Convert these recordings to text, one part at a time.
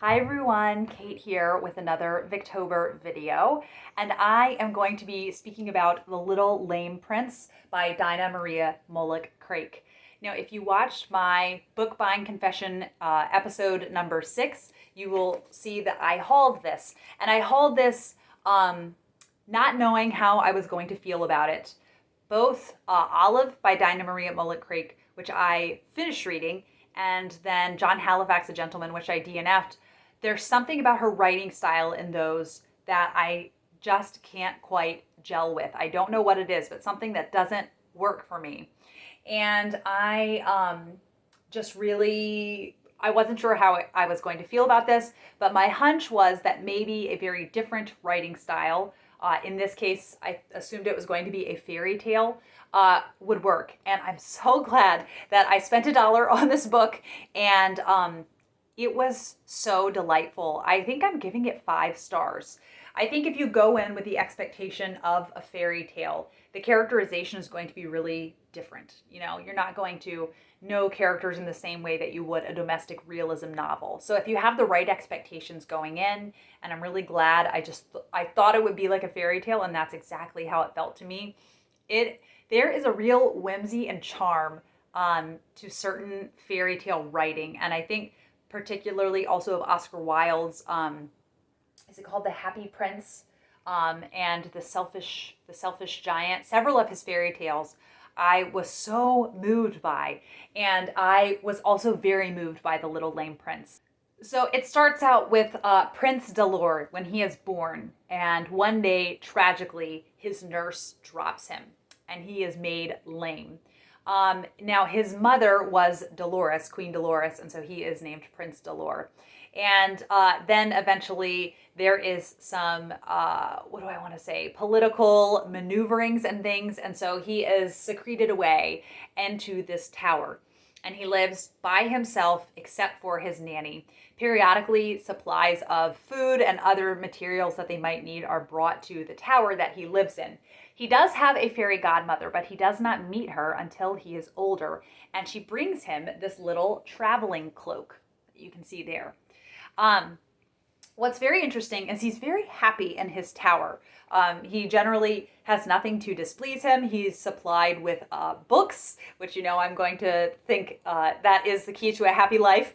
Hi everyone, Kate here with another Victober video, and I am going to be speaking about The Little Lame Prince by Dinah Maria Moloch Craik. Now, if you watched my book buying confession episode number 6, you will see that I hauled this, and I hauled this not knowing how I was going to feel about it. Both Olive by Dinah Maria Moloch Craik, which I finished reading, and then John Halifax, A Gentleman, which I DNF'd. There's something about her writing style in those that I just can't quite gel with. I don't know what it is, but something that doesn't work for me. And I just really, I wasn't sure how I was going to feel about this, but my hunch was that maybe a very different writing style, in this case, I assumed it was going to be a fairy tale, would work. And I'm so glad that I spent $1 on this book, and it was so delightful. I think I'm giving it 5 stars. I think if you go in with the expectation of a fairy tale, the characterization is going to be really different. You know, you're not going to know characters in the same way that you would a domestic realism novel. So if you have the right expectations going in, and I'm really glad, I thought it would be like a fairy tale, and that's exactly how it felt to me. There is a real whimsy and charm to certain fairy tale writing, and I think particularly also of Oscar Wilde's, is it called The Happy Prince, and The Selfish Giant. Several of his fairy tales I was so moved by, and I was also very moved by The Little Lame Prince. So it starts out with Prince Delord when he is born, and one day, tragically, his nurse drops him, and he is made lame. Now, his mother was Dolores, Queen Dolores, and so he is named Prince Delord. And then eventually there is some, political maneuverings and things, and so he is secreted away into this tower. And he lives by himself except for his nanny. Periodically, supplies of food and other materials that they might need are brought to the tower that he lives in. He does have a fairy godmother, but he does not meet her until he is older, and she brings him this little traveling cloak that you can see there. What's very interesting is he's very happy in his tower. He generally has nothing to displease him. He's supplied with books, which, you know, I'm going to think that is the key to a happy life,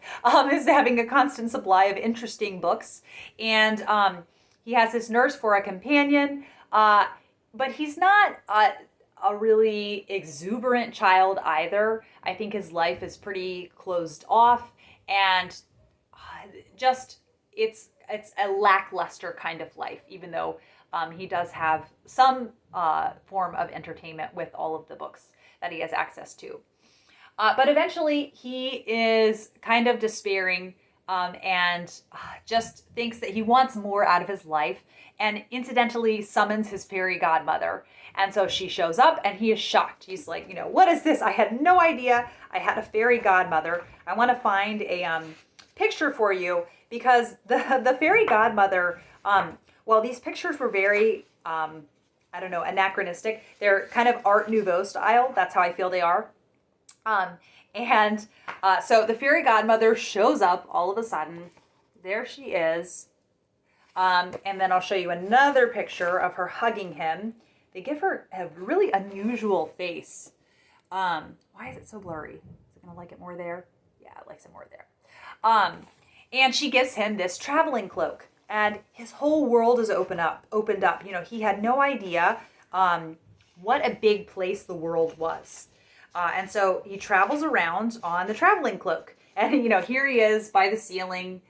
is having a constant supply of interesting books. And he has his nurse for a companion, but he's not a really exuberant child either. I think his life is pretty closed off, and just it's a lackluster kind of life, even though he does have some form of entertainment with all of the books that he has access to. But eventually he is kind of despairing, and just thinks that he wants more out of his life, and incidentally summons his fairy godmother. And so she shows up, and he is shocked. He's like, you know, what is this? I had no idea I had a fairy godmother. I want to find a picture for you, because the fairy godmother, well, these pictures were very, anachronistic. They're kind of Art Nouveau style. That's how I feel they are. So the fairy godmother shows up all of a sudden. There she is. And then I'll show you another picture of her hugging him. They give her a really unusual face. Why is it so blurry? Is it going to like it more there? Yeah, it likes it more there. And she gives him this traveling cloak, and his whole world is opened up. You know, he had no idea what a big place the world was. And so he travels around on the traveling cloak, and, you know, here he is by the ceiling.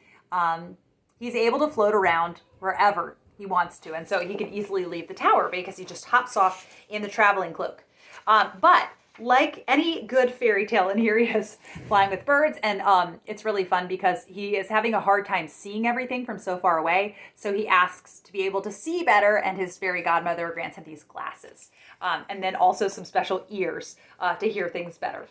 He's able to float around wherever he wants to, and so he can easily leave the tower because he just hops off in the traveling cloak. But like any good fairy tale, and here he is flying with birds, and it's really fun because he is having a hard time seeing everything from so far away, so he asks to be able to see better, and his fairy godmother grants him these glasses, and then also some special ears to hear things better.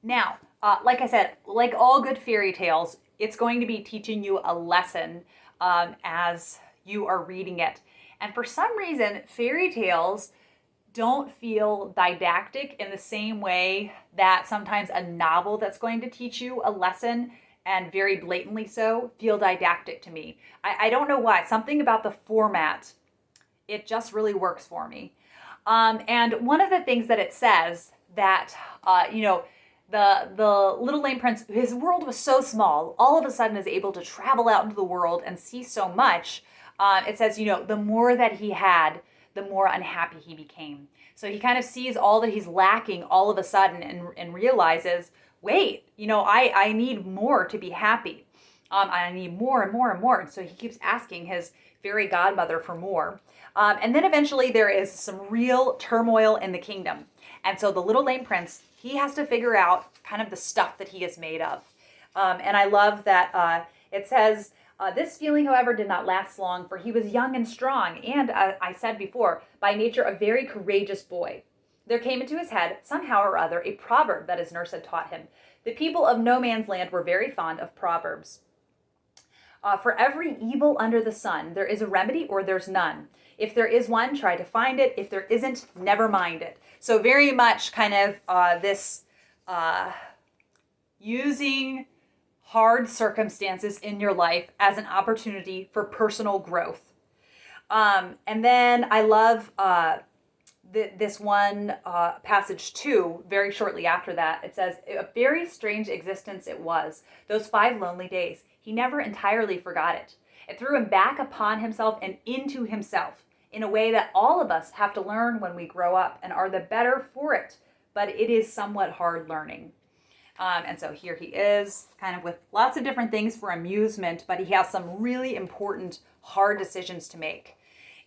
Now, like I said, like all good fairy tales, it's going to be teaching you a lesson as you are reading it. And for some reason, fairy tales don't feel didactic in the same way that sometimes a novel that's going to teach you a lesson and very blatantly so, feel didactic to me. I don't know why. Something about the format, it just really works for me. And one of the things that it says that, the Little Lame Prince, his world was so small, all of a sudden is able to travel out into the world and see so much. It says, the more that he had, the more unhappy he became. So he kind of sees all that he's lacking all of a sudden and realizes, wait, I need more to be happy. I need more and more and more. And so he keeps asking his fairy godmother for more. And then eventually there is some real turmoil in the kingdom. And so the Little Lame Prince, he has to figure out kind of the stuff that he is made of. And I love that it says, this feeling, however, did not last long, for he was young and strong, and, I said before, by nature a very courageous boy. There came into his head, somehow or other, a proverb that his nurse had taught him. The people of No Man's Land were very fond of proverbs. For every evil under the sun, there is a remedy or there's none. If there is one, try to find it. If there isn't, never mind it. So very much kind of this using hard circumstances in your life as an opportunity for personal growth. And then I love this one passage too, very shortly after that. It says, a very strange existence it was, those 5 lonely days. He never entirely forgot it. It threw him back upon himself and into himself in a way that all of us have to learn when we grow up and are the better for it. But it is somewhat hard learning. And so here he is, kind of with lots of different things for amusement, but he has some really important, hard decisions to make.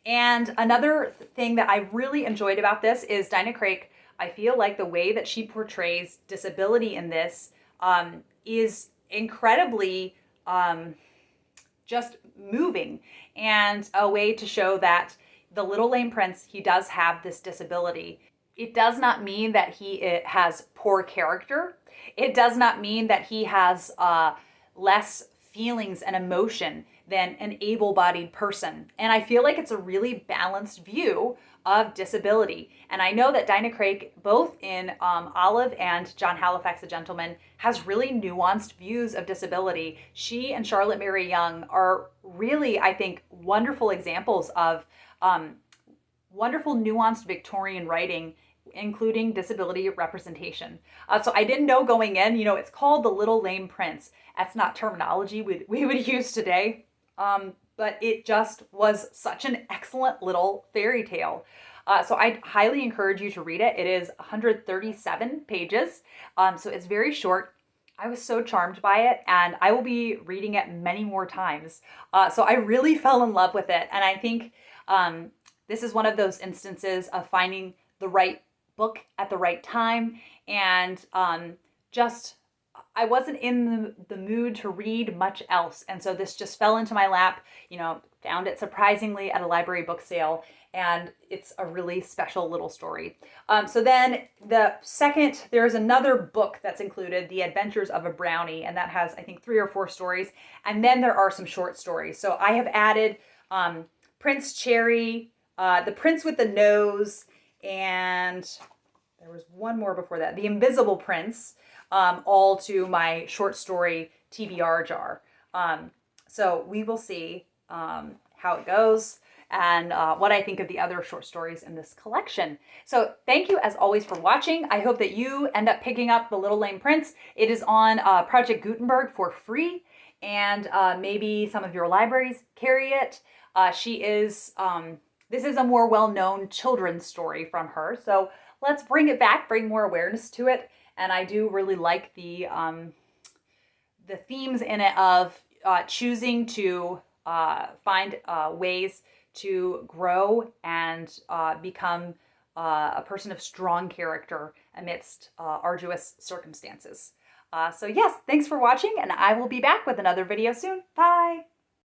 And another thing that I really enjoyed about this is Dinah Craik. I feel like the way that she portrays disability in this is incredibly just moving, and a way to show that the Little Lame Prince, he does have this disability. It does not mean that he has poor character. It does not mean that he has less feelings and emotion than an able-bodied person. And I feel like it's a really balanced view of disability. And I know that Dinah Craik, both in Olive and John Halifax, a Gentleman, has really nuanced views of disability. She and Charlotte Mary Young are really, I think, wonderful examples of wonderful nuanced Victorian writing, including disability representation. So I didn't know going in, it's called The Little Lame Prince. That's not terminology we would use today. But it just was such an excellent little fairy tale. So I highly encourage you to read it. It is 137 pages. So it's very short. I was so charmed by it, and I will be reading it many more times. So I really fell in love with it. And I think this is one of those instances of finding the right book at the right time. And I wasn't in the mood to read much else. And so this just fell into my lap, found it surprisingly at a library book sale. And it's a really special little story. So then there's another book that's included, The Adventures of a Brownie. And that has, I think, 3 or 4 stories. And then there are some short stories. So I have added Prince Cherry, The Prince with the Nose, and there was one more before that, The Invisible Prince, all to my short story TBR jar. So we will see how it goes and what I think of the other short stories in this collection. So thank you as always for watching. I hope that you end up picking up The Little Lame Prince. It is on Project Gutenberg for free, and maybe some of your libraries carry it. This is a more well-known children's story from her. So let's bring it back, bring more awareness to it. And I do really like the themes in it of choosing to find ways to grow and become a person of strong character amidst arduous circumstances. So yes, thanks for watching, and I will be back with another video soon. Bye!